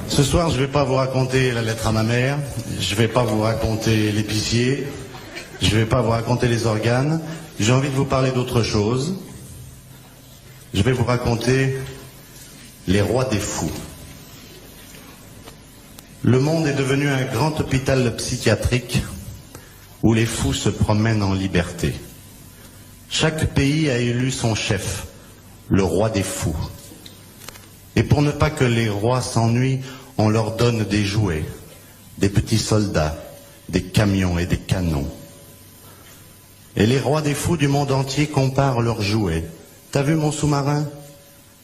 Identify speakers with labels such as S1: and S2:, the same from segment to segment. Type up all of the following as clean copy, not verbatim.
S1: Ce soir, je ne vais pas vous raconter la lettre à ma mère, je ne vais pas vous raconter l'épicier, je ne vais pas vous raconter les organes. J'ai envie de vous parler d'autre chose. Je vais vous raconter les rois des fous. Le monde est devenu un grand hôpital psychiatrique où les fous se promènent en liberté. Chaque pays a élu son chef, le roi des fous. Et pour ne pas que les rois s'ennuient, on leur donne des jouets, des petits soldats, des camions et des canons. Et les rois des fous du monde entier comparent leurs jouets. T'as vu mon sous-marin?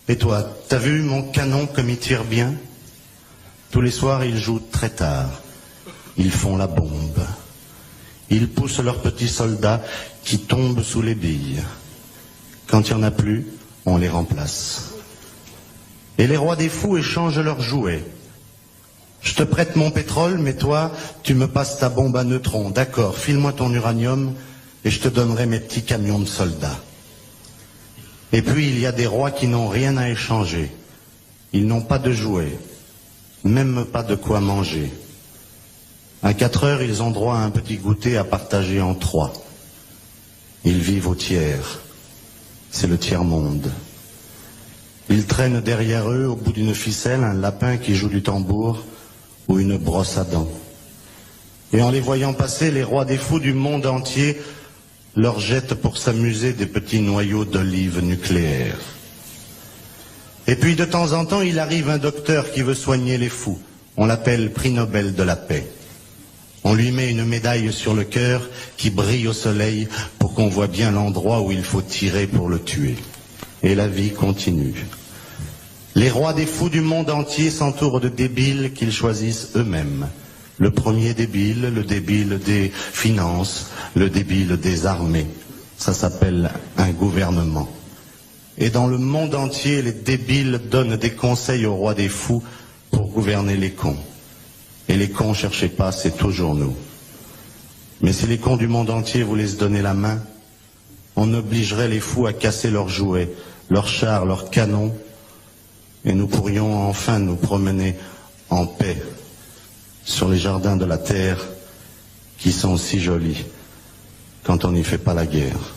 S1: Et toi, t'as vu mon canon comme il tire bien? Tous les soirs, ils jouent très tard. Ils font la bombe. Ils poussent leurs petits soldats qui tombent sous les billes. Quand il n'y en a plus, on les remplace. Et les rois des fous échangent leurs jouets. Je te prête mon pétrole, mais toi, tu me passes ta bombe à neutrons. D'accord, file-moi ton uranium et je te donnerai mes petits camions de soldats. Et puis, il y a des rois qui n'ont rien à échanger. Ils n'ont pas de jouets, même pas de quoi manger. À 4 heures, ils ont droit à un petit goûter à partager en 3. Ils vivent au tiers. C'est le tiers-monde. Ils traînent derrière eux, au bout d'une ficelle, un lapin qui joue du tambour ou une brosse à dents. Et en les voyant passer, les rois des fous du monde entier leur jettent pour s'amuser des petits noyaux d'olive nucléaires. Et puis de temps en temps, il arrive un docteur qui veut soigner les fous. On l'appelle prix Nobel de la paix. On lui met une médaille sur le cœur qui brille au soleil pour qu'on voit bien l'endroit où il faut tirer pour le tuer. Et la vie continue. Les rois des fous du monde entier s'entourent de débiles qu'ils choisissent eux-mêmes. Le premier débile, le débile des finances, le débile des armées. Ça s'appelle un gouvernement. Et dans le monde entier, les débiles donnent des conseils aux rois des fous pour gouverner les cons. Et les cons, cherchez pas, c'est toujours nous. Mais si les cons du monde entier voulaient se donner la main, on obligerait les fous à casser leurs jouets, leurs chars, leurs canons, et nous pourrions enfin nous promener en paix sur les jardins de la terre qui sont si jolis quand on n'y fait pas la guerre.